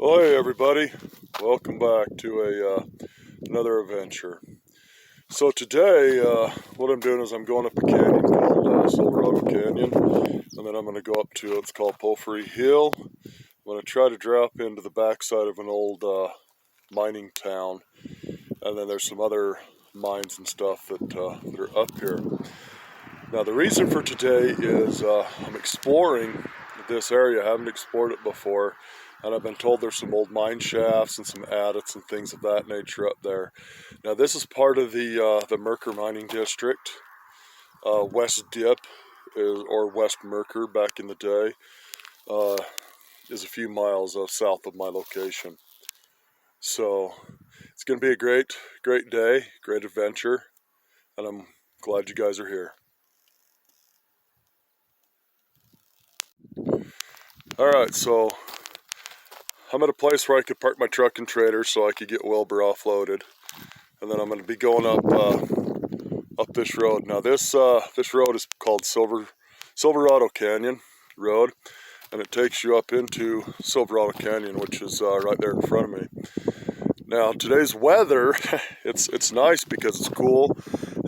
Hey everybody, welcome back to another adventure. So today what I'm doing is I'm going up a canyon called Silverado Canyon, and then I'm going to go up to it's called Porphyry Hill. I'm going to try to drop into the backside of an old mining town, and then there's some other mines and stuff that are up here. Now the reason for today is I'm exploring this area. I haven't explored it before, and I've been told there's some old mine shafts and some adits and things of that nature up there. Now this is part of the Mercur Mining District. West Dip or West Mercur back in the day is a few miles south of my location. So it's going to be a great day, great adventure, and I'm glad you guys are here. Alright, so I'm at a place where I could park my truck and trailer so I could get Wilbur offloaded. And then I'm going to be going up this road. Now this road is called Silverado Canyon Road, and it takes you up into Silverado Canyon, which is right there in front of me. Now today's weather, it's nice because it's cool.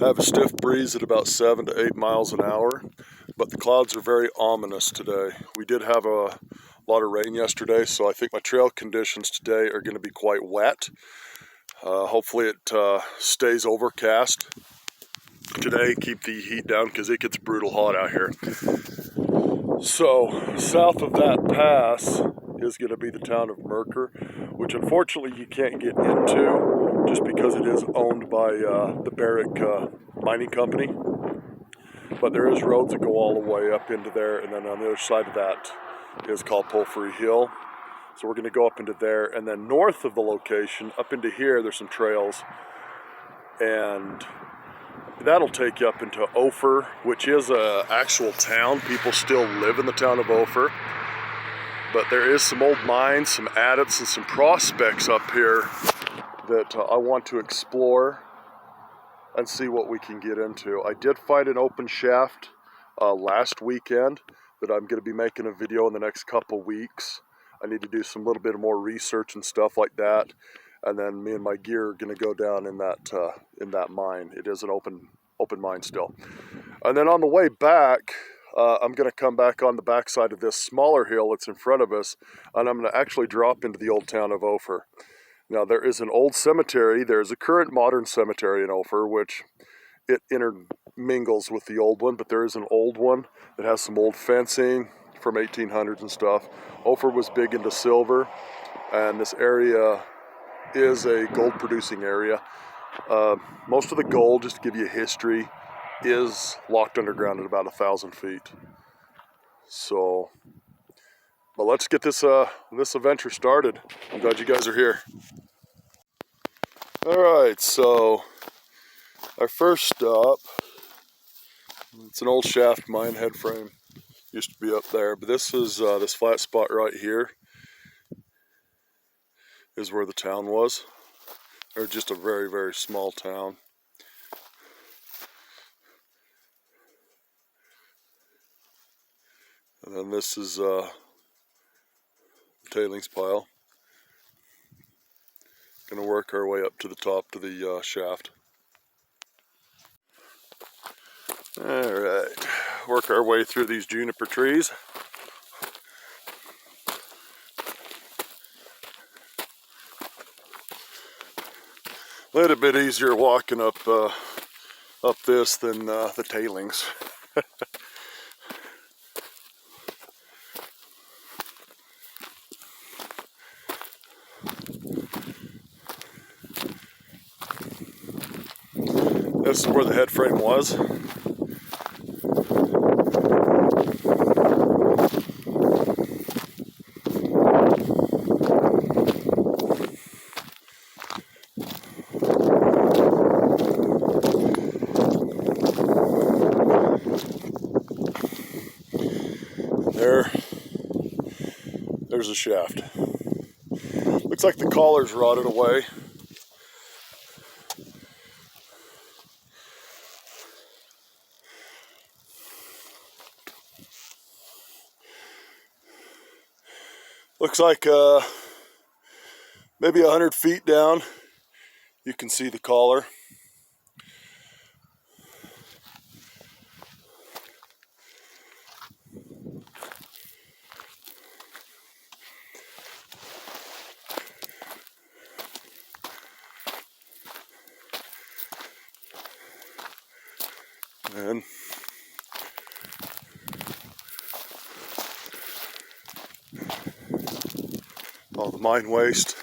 I have a stiff breeze at about 7 to 8 miles an hour, but the clouds are very ominous today. We did have a lot of rain yesterday, so I think my trail conditions today are going to be quite wet. Hopefully it stays overcast today. Keep the heat down because it gets brutal hot out here. So south of that pass is going to be the town of Mercur, which unfortunately you can't get into just because it is owned by the Barrick Mining Company. But there is roads that go all the way up into there, and then on the other side of that is called Porphyry Hill. So we're going to go up into there, and then north of the location, up into here, there's some trails, and that'll take you up into Ophir, which is an actual town. People still live in the town of Ophir, but there is some old mines, some adits, and some prospects up here that I want to explore and see what we can get into. I did find an open shaft last weekend that I'm going to be making a video in the next couple weeks. I need to do some little bit more research and stuff like that, and then me and my gear are going to go down in that mine. It is an open mine still. And then on the way back, I'm going to come back on the backside of this smaller hill that's in front of us, and I'm going to actually drop into the old town of Ophir. Now there is an old cemetery. There's a current modern cemetery in Ophir, which it intermingles with the old one, but there is an old one that has some old fencing from 1800s and stuff. Ophir was big into silver, and this area is a gold producing area. Most of the gold, just to give you a history, is locked underground at about 1,000 feet. So, but let's get this adventure started. I'm glad you guys are here. Alright, so our first stop, it's an old shaft mine, Headframe. Used to be up there, but this is this flat spot right here is where the town was, or just a very small town. And then this is the tailings pile. Gonna work our way up to the top to the shaft. Alright, work our way through these juniper trees. A little bit easier walking up this than the tailings. This is where the head frame was. There's a shaft. Looks like the collar's rotted away. Looks like maybe 100 feet down, you can see the collar. And all the mine waste.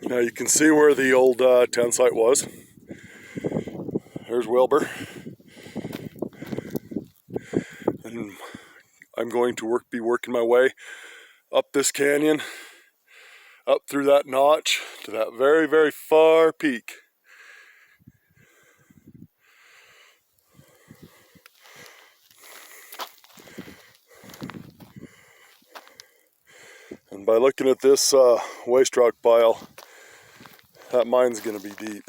Now you can see where the old town site was. There's Wilbur. And I'm going to be working my way up this canyon, up through that notch to that very, very far peak. And by looking at this waste rock pile, that mine's going to be deep.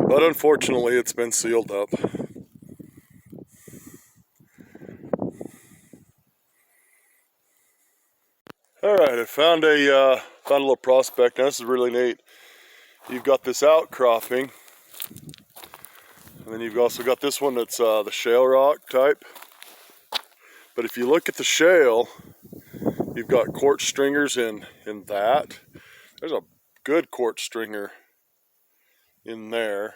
But unfortunately, it's been sealed up. All right, I found a little prospect. Now this is really neat. You've got this outcropping, and then you've also got this one that's the shale rock type. But if you look at the shale, you've got quartz stringers in that. There's a good quartz stringer in there.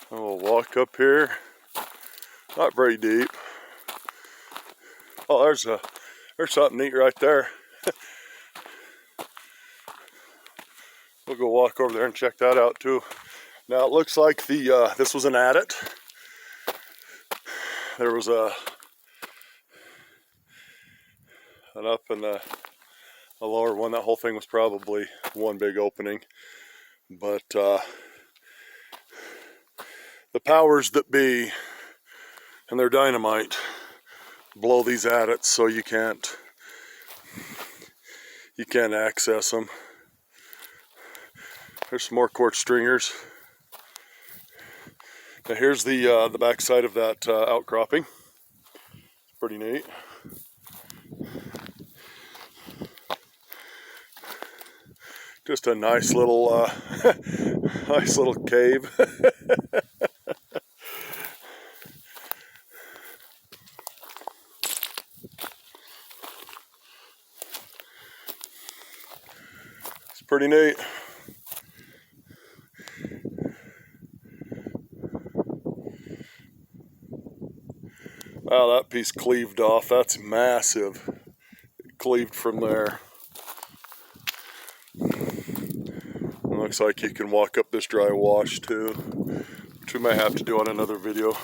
And we'll walk up here. Not very deep. Oh, there's something neat right there. We'll go walk over there and check that out too. Now it looks like this was an adit. There was an up and a lower one. That whole thing was probably one big opening. But the powers that be and their dynamite blow these adits so you can't access them. There's some more quartz stringers. Now here's the back side of that outcropping. It's pretty neat. Just a nice little nice little cave. It's pretty neat. Wow, that piece cleaved off. That's massive. It cleaved from there. It looks like you can walk up this dry wash too, which we may have to do on another video.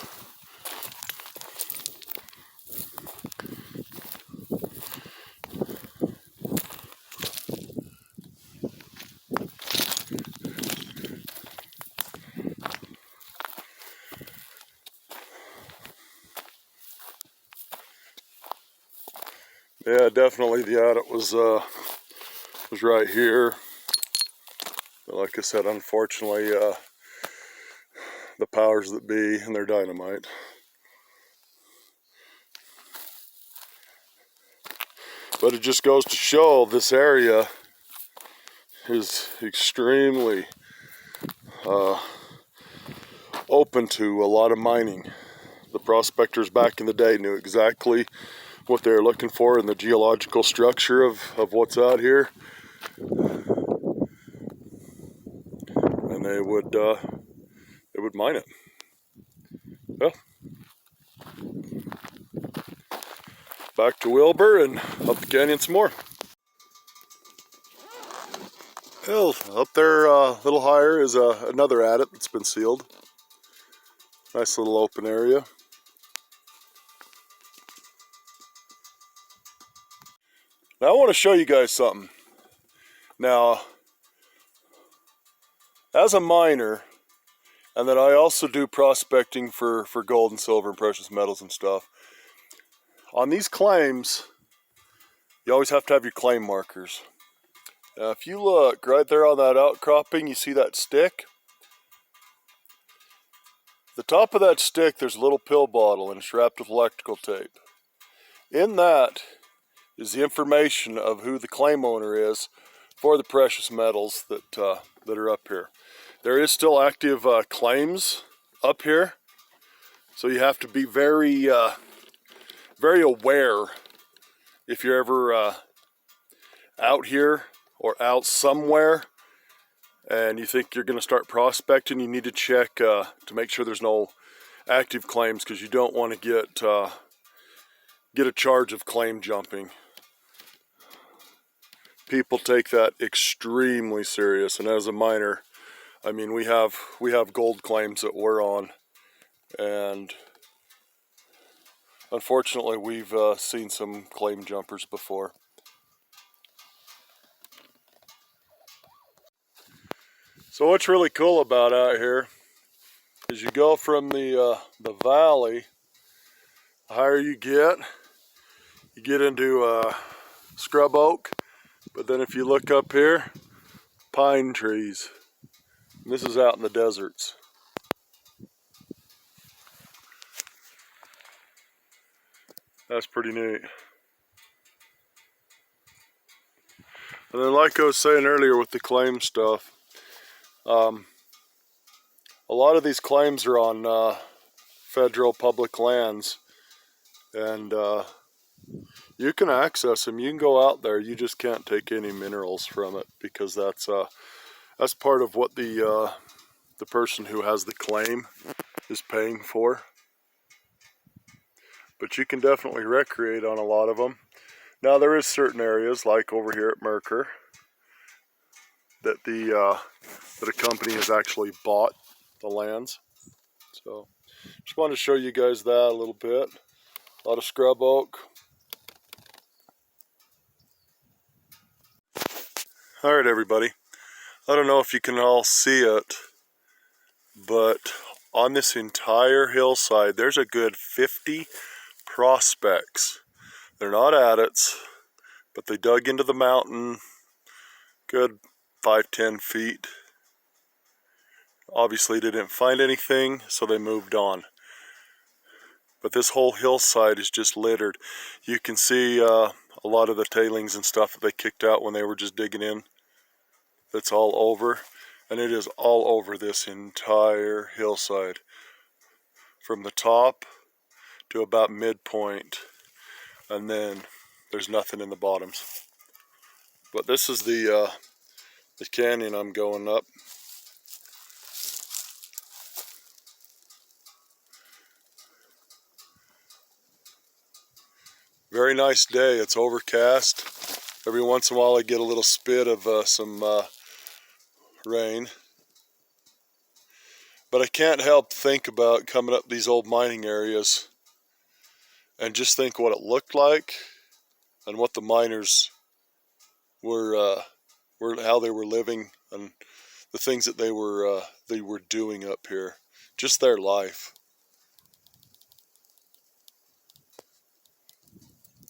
Yeah, definitely the adit was right here. But like I said, unfortunately, the powers that be and their dynamite. But it just goes to show this area is extremely open to a lot of mining. The prospectors back in the day knew exactly what they were looking for in the geological structure of what's out here. And they would mine it. Well, back to Wilbur and up the canyon some more. Well, up there a little higher is another adit that's been sealed. Nice little open area. Now I want to show you guys something. Now, as a miner, and then I also do prospecting for gold and silver and precious metals and stuff. On these claims, you always have to have your claim markers. Now, if you look right there on that outcropping, you see that stick? The top of that stick, there's a little pill bottle and it's wrapped with electrical tape. In that is the information of who the claim owner is for the precious metals that are up here. There is still active claims up here, so you have to be very, very aware if you're ever out here or out somewhere and you think you're going to start prospecting. You need to check to make sure there's no active claims, because you don't want to get a charge of claim jumping. People take that extremely serious, and as a miner, I mean, we have gold claims that we're on, and unfortunately we've seen some claim jumpers before. So what's really cool about out here is you go from the valley, the higher you get into scrub oak, but then if you look up here, pine trees. And this is out in the deserts. That's pretty neat. And then, like I was saying earlier with the claim stuff, a lot of these claims are on federal public lands, and you can access them. You can go out there. You just can't take any minerals from it, because that's part of what the person who has the claim is paying for. But you can definitely recreate on a lot of them. Now, there is certain areas, like over here at Mercur, that a company has actually bought the lands. So just wanted to show you guys that a little bit. A lot of scrub oak. All right, everybody. I don't know if you can all see it, but on this entire hillside, there's a good 50 prospects. They're not adits, but they dug into the mountain good 5-10 feet. Obviously they didn't find anything, so they moved on. But this whole hillside is just littered. You can see a lot of the tailings and stuff that they kicked out when they were just digging in. That's all over, and it is all over this entire hillside, from the top to about midpoint, and then there's nothing in the bottoms. But this is the canyon I'm going up. Very nice day. It's overcast. Every once in a while I get a little spit of some rain. But I can't help think about coming up these old mining areas and just think what it looked like and what the miners were how they were living, and the things that they were doing up here. Just their life.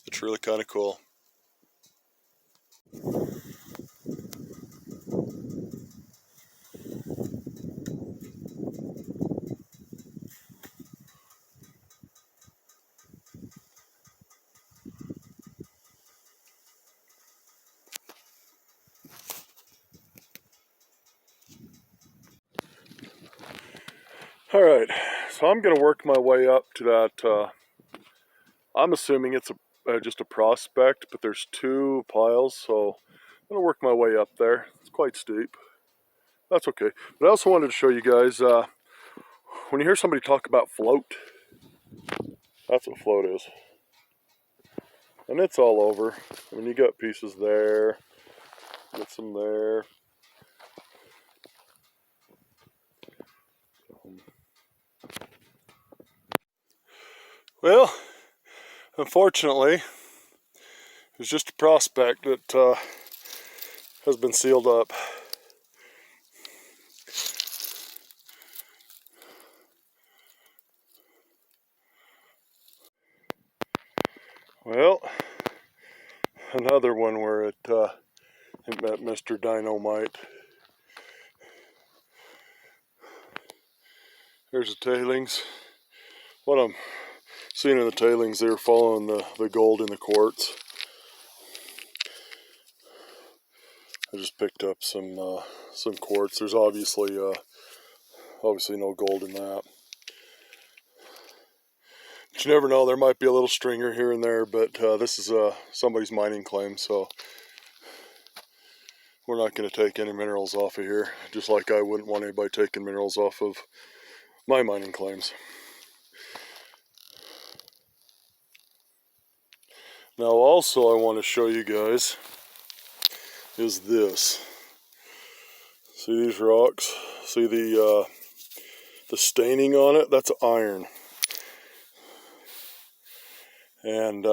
It's really kind of cool. All right, so I'm going to work my way up to that. I'm assuming it's just a prospect, but there's two piles, so I'm going to work my way up there. It's quite steep. That's okay. But I also wanted to show you guys, when you hear somebody talk about float, that's what float is. And it's all over. I mean, you got pieces there, get some there. Well, unfortunately, it's just a prospect that has been sealed up. Well, another one where it met Mr. Dynamite. There's the tailings. What I'm seeing in the tailings, they're following the gold in the quartz. I just picked up some quartz. There's obviously no gold in that. But you never know, there might be a little stringer here and there, but this is somebody's mining claim, so we're not going to take any minerals off of here, just like I wouldn't want anybody taking minerals off of my mining claims. Now also I want to show you guys is this. See these rocks? See the staining on it? That's iron. And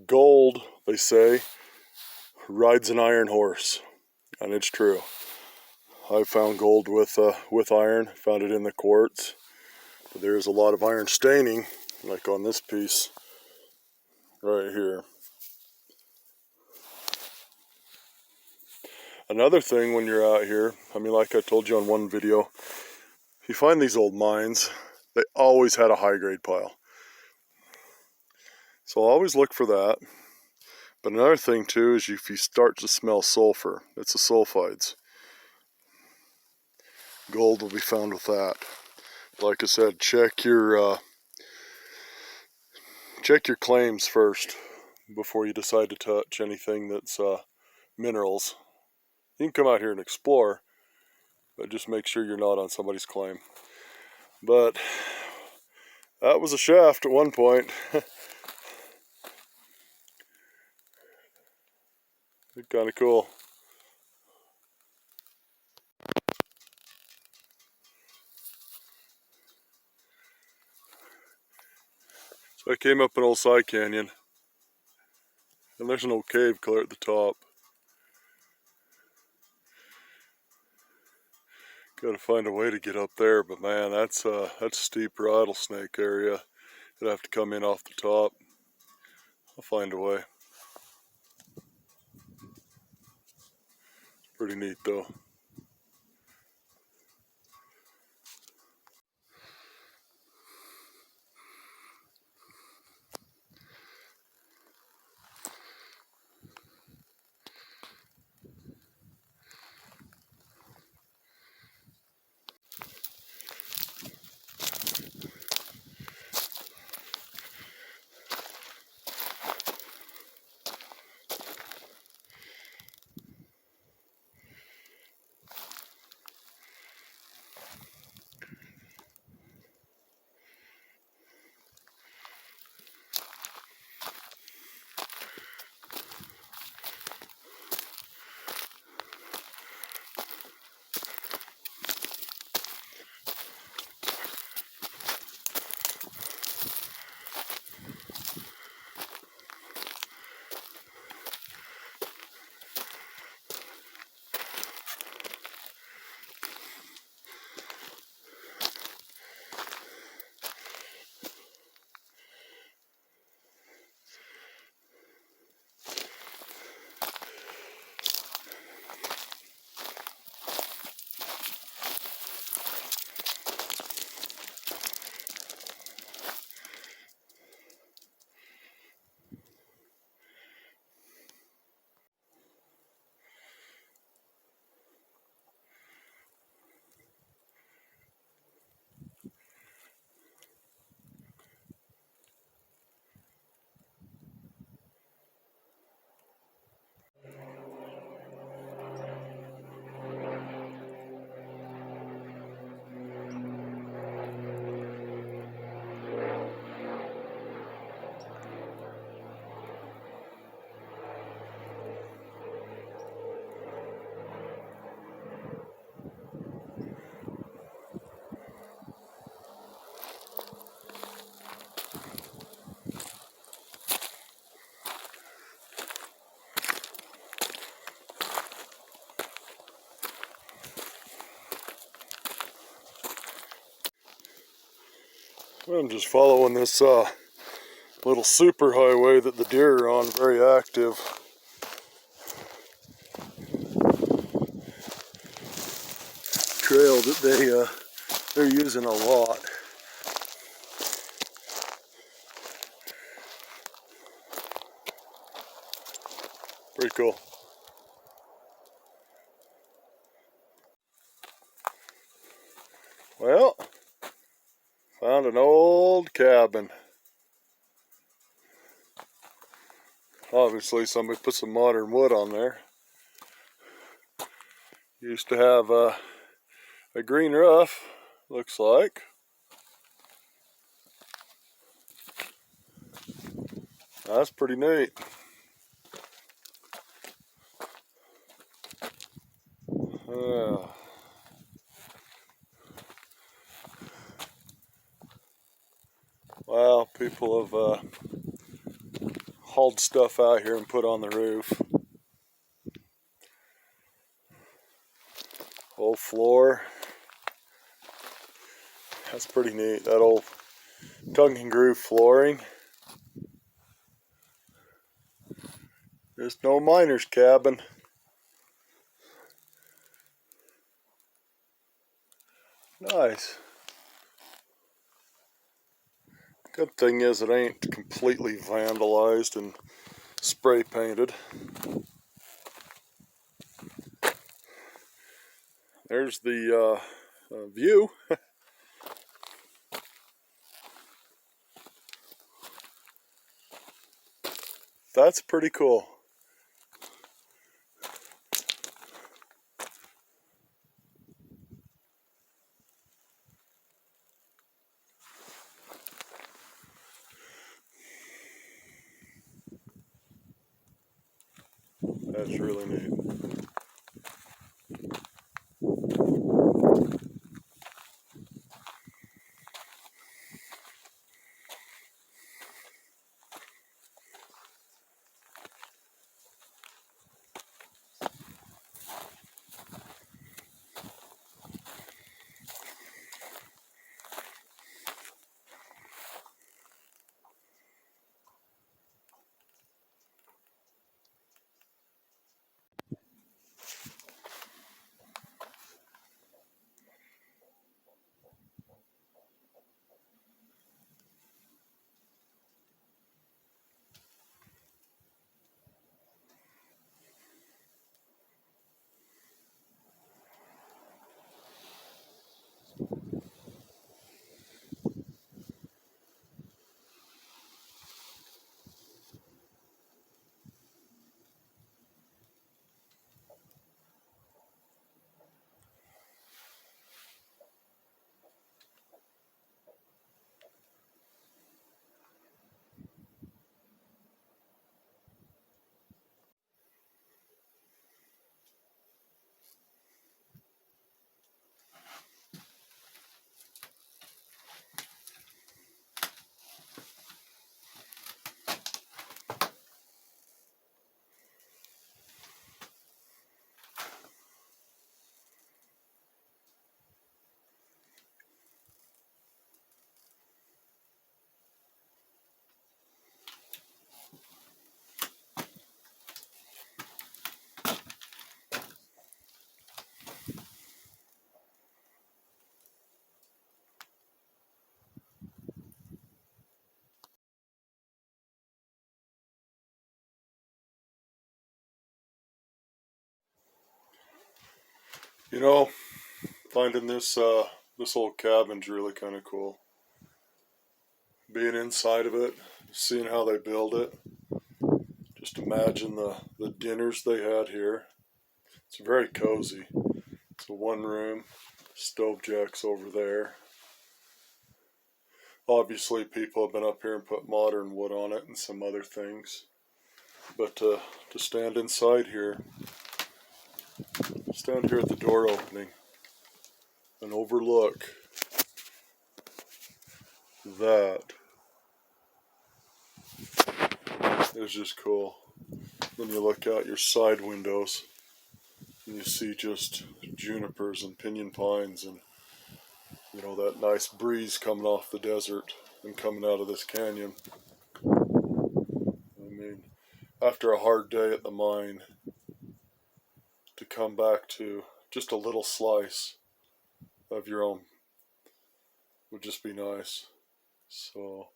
gold, they say, rides an iron horse, and it's true. I found gold with iron, found it in the quartz. But there's a lot of iron staining, like on this piece right here. Another thing when you're out here, I mean, like I told you on one video, if you find these old mines, they always had a high-grade pile. So always look for that. But another thing too is if you start to smell sulfur, it's the sulfides. Gold will be found with that. Like I said, check your claims first before you decide to touch anything that's minerals. You can come out here and explore, but just make sure you're not on somebody's claim. But that was a shaft at one point. Kind of cool. So I came up an old side canyon, and there's an old cave clear at the top. Got to find a way to get up there, but man, that's steep rattlesnake area. You'd have to come in off the top. I'll find a way. Pretty neat though. I'm just following this little super highway that the deer are on, very active. Trail that they're using a lot. Pretty cool. Well, found an old cabin. Obviously somebody put some modern wood on there. Used to have a green roof, looks like. That's pretty neat. Well, people have hauled stuff out here and put on the roof. Old floor. That's pretty neat. That old tongue and groove flooring. There's no miner's cabin. Nice. Good thing is it ain't completely vandalized and spray painted. There's the view. That's pretty cool. That's really neat. You know, finding this this old cabin's really kind of cool. Being inside of it, seeing how they build it. Just imagine the dinners they had here. It's very cozy. It's a one room, stove jacks over there. Obviously people have been up here and put modern wood on it and some other things. But to stand inside here, stand here at the door opening and overlook that is just cool. Then you look out your side windows and you see just junipers and pinyon pines and You know, that nice breeze coming off the desert and coming out of this canyon. I mean, after a hard day at the mine, to come back to just a little slice of your own would just be nice. So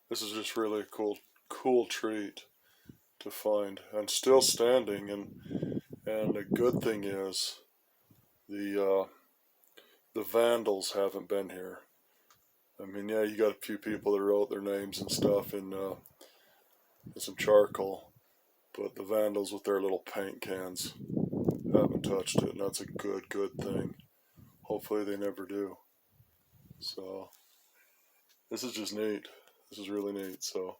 this is just really a cool treat to find, and still standing. And the good thing is the vandals haven't been here. I mean, yeah, you got a few people that wrote their names and stuff in some charcoal, but the vandals with their little paint cans haven't touched it, and that's a good thing. Hopefully they never do. So this is just neat. This is really neat. So,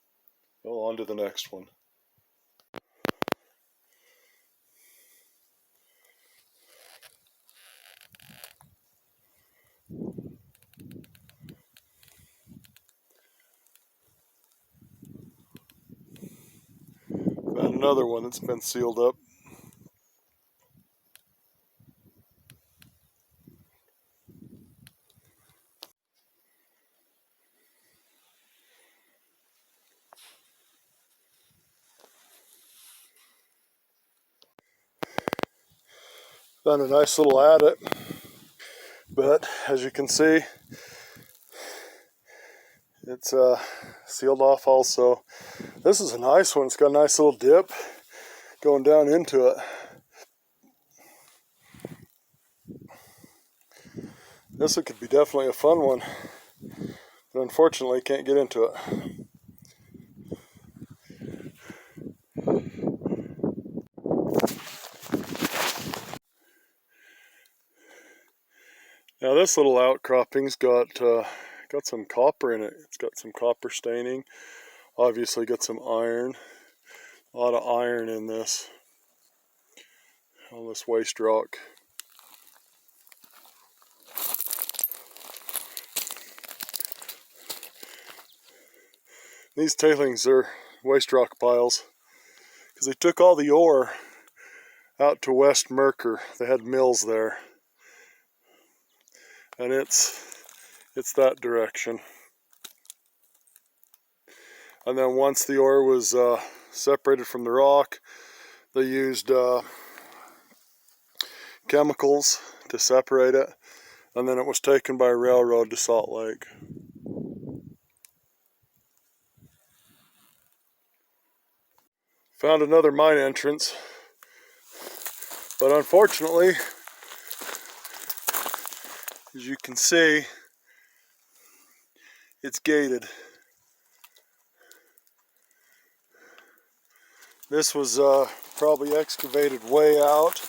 well, on to the next one. Found another one that's been sealed up. Found a nice little adit, but as you can see, it's sealed off also. This is a nice one. It's got a nice little dip going down into it. This one could be definitely a fun one, but unfortunately can't get into it. Now this little outcropping's got some copper in it. It's got some copper staining. Obviously got some iron. A lot of iron in this. All this waste rock. These tailings are waste rock piles because they took all the ore out to West Mercur. They had mills there. And it's that direction. And then once the ore was separated from the rock, they used chemicals to separate it, and then it was taken by railroad to Salt Lake. Found another mine entrance, but unfortunately, as you can see, it's gated. This was probably excavated way out.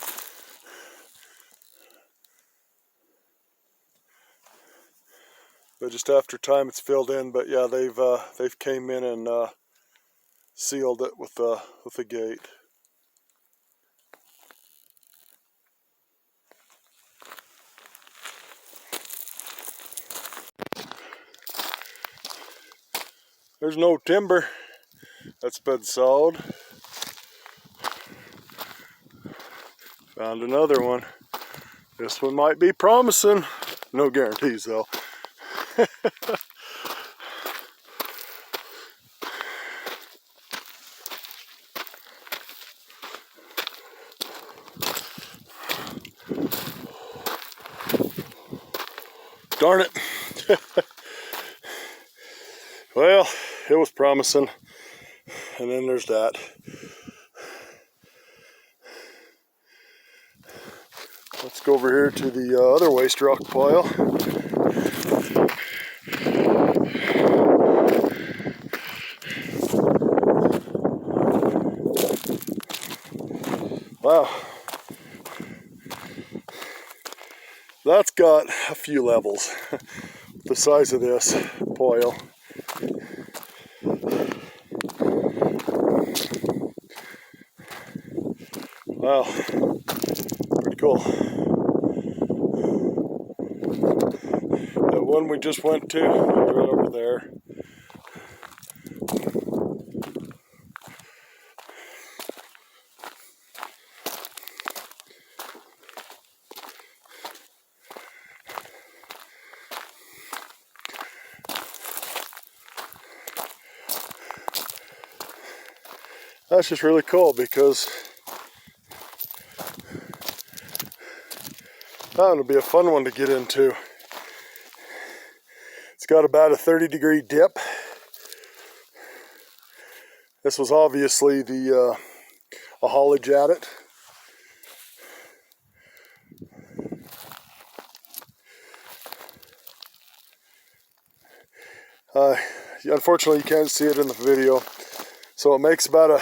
But just after time it's filled in. But yeah, they've came in and sealed it with a gate. There's no timber that's been sawed. Found another one. This one might be promising. No guarantees though. Darn it. Well, it was promising. And then there's that. Let's go over here to the other waste rock pile. Wow. That's got a few levels. The size of this pile. Wow. Pretty cool. The one we just went to, right over there. that's just really cool because that would be a fun one to get into. It's got about a 30-degree dip. This was obviously the a haulage at it. Unfortunately, you can't see it in the video. So it makes about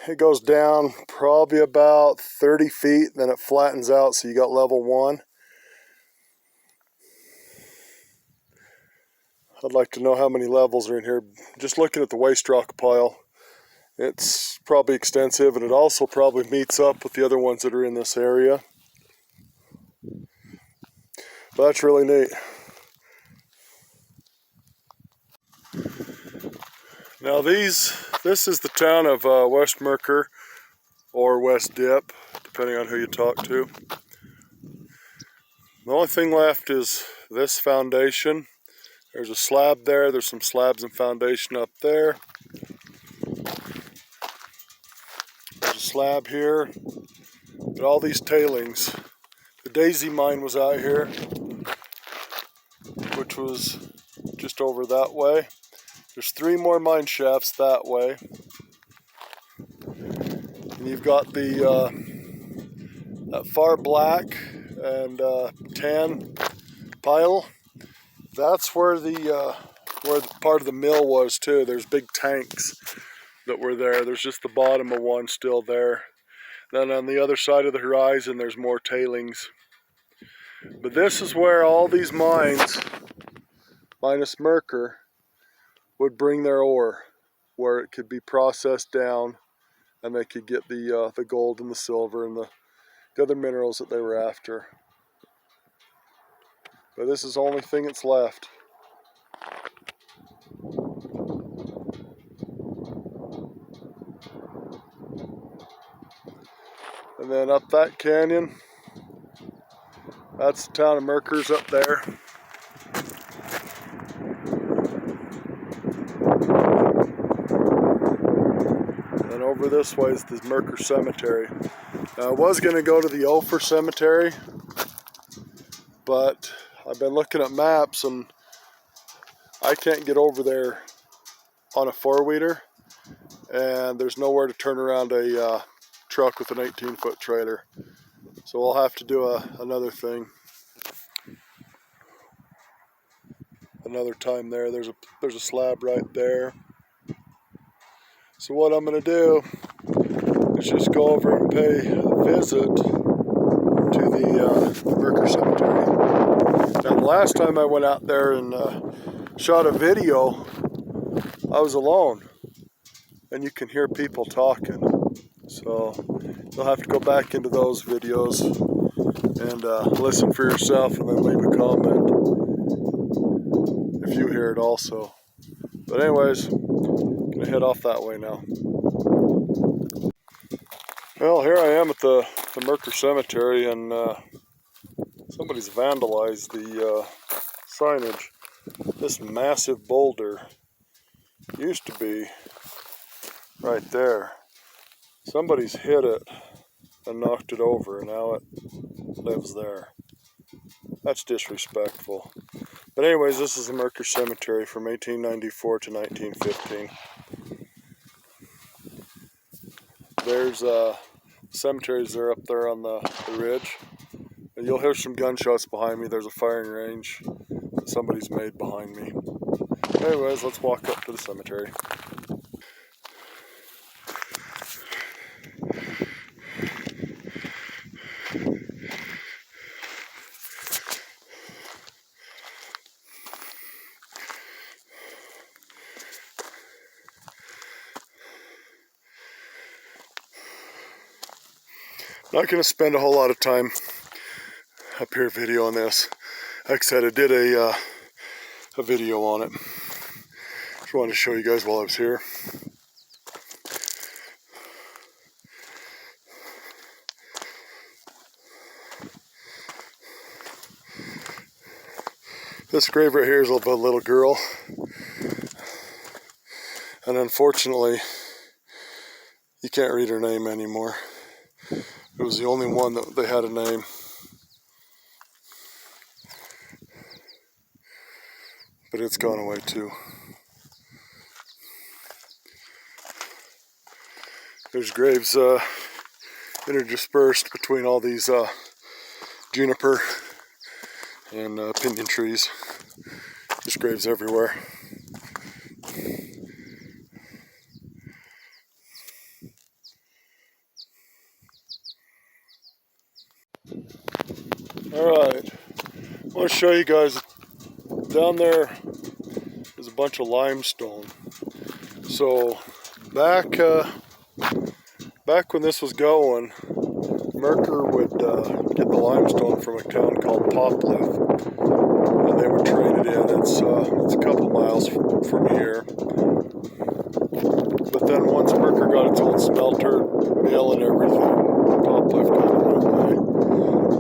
it goes down probably about 30 feet, then it flattens out, so you got level 1. I'd like to know how many levels are in here. Just looking at the waste rock pile, it's probably extensive, and it also probably meets up with the other ones that are in this area. But that's really neat. Now this is the town of West Mercur, or West Dip, depending on who you talk to. The only thing left is this foundation. There's a slab there, there's some slabs and foundation up there. There's a slab here, but all these tailings. The Daisy mine was out here, which was just over that way. There's 3 more mine shafts that way. And you've got the that far black and tan pile. That's where the part of the mill was too. There's big tanks that were there. There's just the bottom of one still there. Then on the other side of the horizon, there's more tailings. But this is where all these mines, minus Mercur, would bring their ore, where it could be processed down, and they could get the gold and the silver and the other minerals that they were after. But this is the only thing that's left. And then up that canyon, that's the town of Mercur's up there. And over this way is the Mercur Cemetery. Now I was going to go to the Ophir Cemetery, but I've been looking at maps and I can't get over there on a 4-wheeler, and there's nowhere to turn around a truck with an 18-foot trailer. So we'll have to do another thing. Another time there. There's a slab right there. So what I'm going to do is just go over and pay a visit to the Mercur Cemetery. Now the last time I went out there and shot a video, I was alone, and you can hear people talking. So you'll have to go back into those videos and listen for yourself, and then leave a comment if you hear it also. But anyways, I'm gonna head off that way now. Well, here I am at the Mercur Cemetery, and somebody's vandalized the signage. This massive boulder used to be right there. Somebody's hit it and knocked it over, and now it lives there. That's disrespectful. But anyways, this is the Mercur Cemetery from 1894 to 1915. There's cemeteries there up there on the ridge. And you'll hear some gunshots behind me. There's a firing range that somebody's made behind me. Anyways, let's walk up to the cemetery. Not going to spend a whole lot of time up here videoing this. Like I said, I did a video on it. Just wanted to show you guys while I was here. This grave right here is of a little girl. And unfortunately, You can't read her name anymore. It was the only one that they had a name. But it's gone away too. There's graves interdispersed between all these juniper and pinyon trees. There's graves everywhere. Alright, I want to show you guys down there is a bunch of limestone. So back when this was going, Mercur would get the limestone from a town called Poplift, and they would train it in. It's a couple miles from here. But then once Mercur got its own smelter, mill and everything, Poplift kind of went away.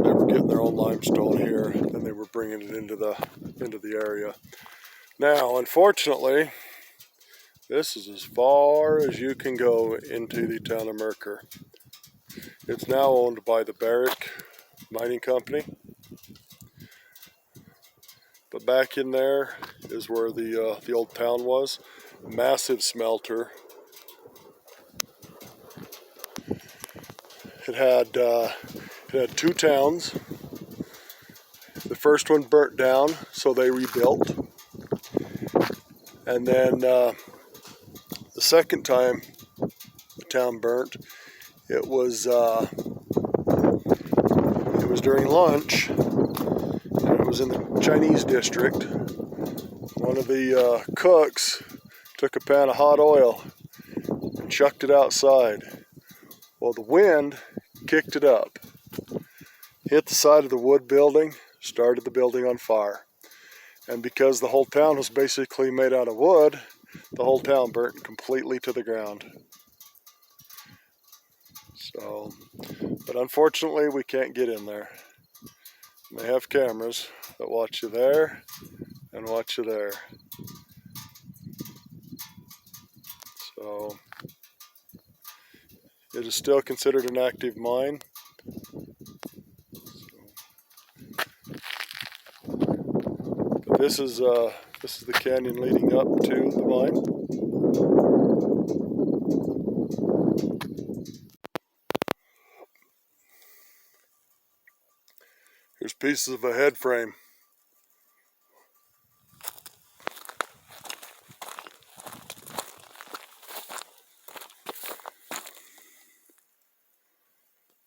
They were getting their own limestone here, and they were bringing it into the area. Now, unfortunately, this is as far as you can go into the town of Mercur. It's now owned by the Barrick Mining Company. But back in there is where the old town was. Massive smelter. It had two towns. The first one burnt down, so they rebuilt. And then the second time the town burnt, it was during lunch, and it was in the Chinese district. One of the cooks took a pan of hot oil and chucked it outside. Well, the wind kicked it up, hit the side of the wood building, started the building on fire. And because the whole town was basically made out of wood, the whole town burnt completely to the ground. So, but unfortunately we can't get in there. They have cameras that watch you there and watch you there. So, it is still considered an active mine. But this is the canyon leading up to the mine. Here's pieces of a head frame.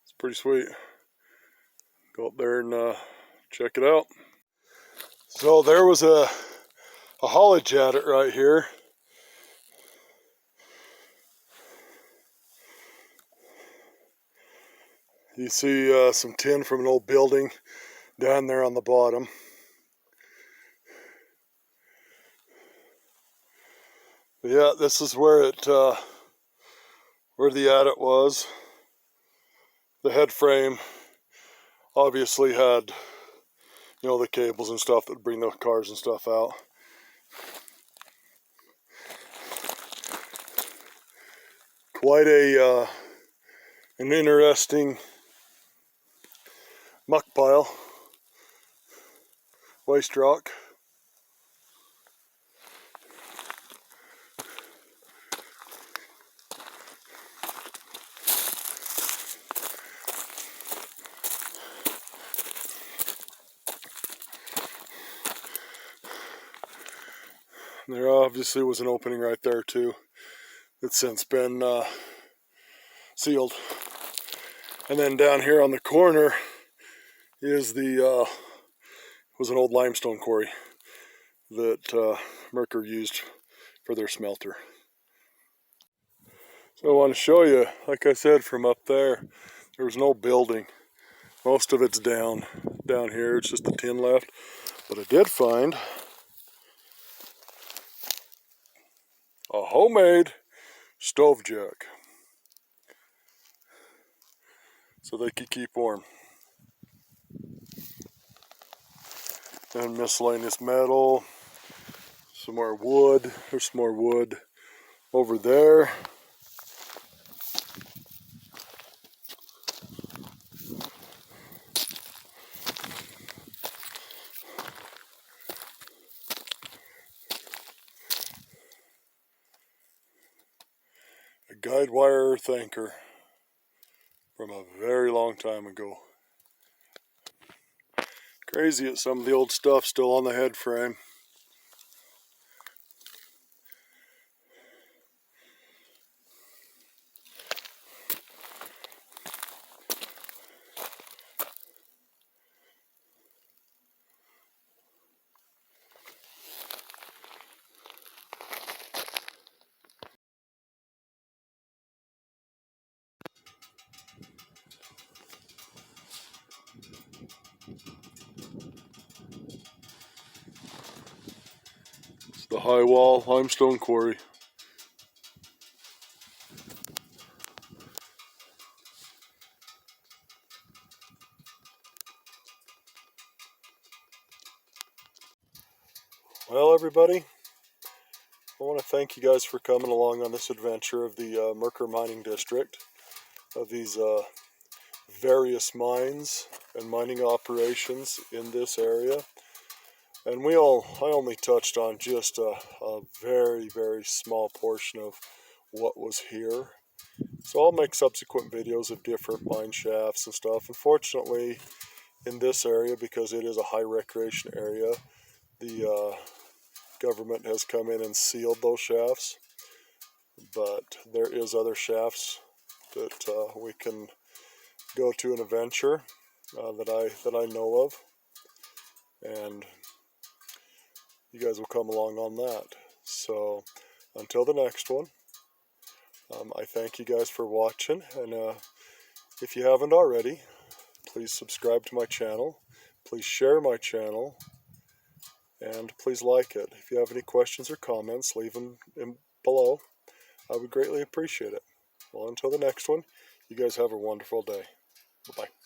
It's pretty sweet. Go up there and check it out. So there was a haulage at it right here. You see some tin from an old building down there on the bottom. But yeah, this is where the adit was. The head frame obviously had, the cables and stuff that would bring the cars and stuff out. Quite an interesting muck pile, waste rock. There obviously was an opening right there too. It's since been sealed. And then down here on the corner is was an old limestone quarry that Mercur used for their smelter. So I want to show you, like I said, from up there, there was no building. Most of it's down here. It's just the tin left. But I did find a homemade stove jack, so they could keep warm. And miscellaneous metal, some more wood. There's some more wood over there. guide wire earth anchor from a very long time ago. Crazy that some of the old stuff's still on the head frame. It's the high wall limestone quarry. Well, everybody, I want to thank you guys for coming along on this adventure of the Mercur Mining District, of these various mines and mining operations in this area. And I only touched on just a very, very small portion of what was here. So I'll make subsequent videos of different mine shafts and stuff. Unfortunately, in this area, because it is a high recreation area, the government has come in and sealed those shafts. But there is other shafts that we can go to an adventure that I know of, and you guys will come along on that. So until the next one, I thank you guys for watching, and if you haven't already, please subscribe to my channel, please share my channel, and please like it. If you have any questions or comments, leave them below. I would greatly appreciate it. Well, until the next one, you guys have a wonderful day. Bye-bye.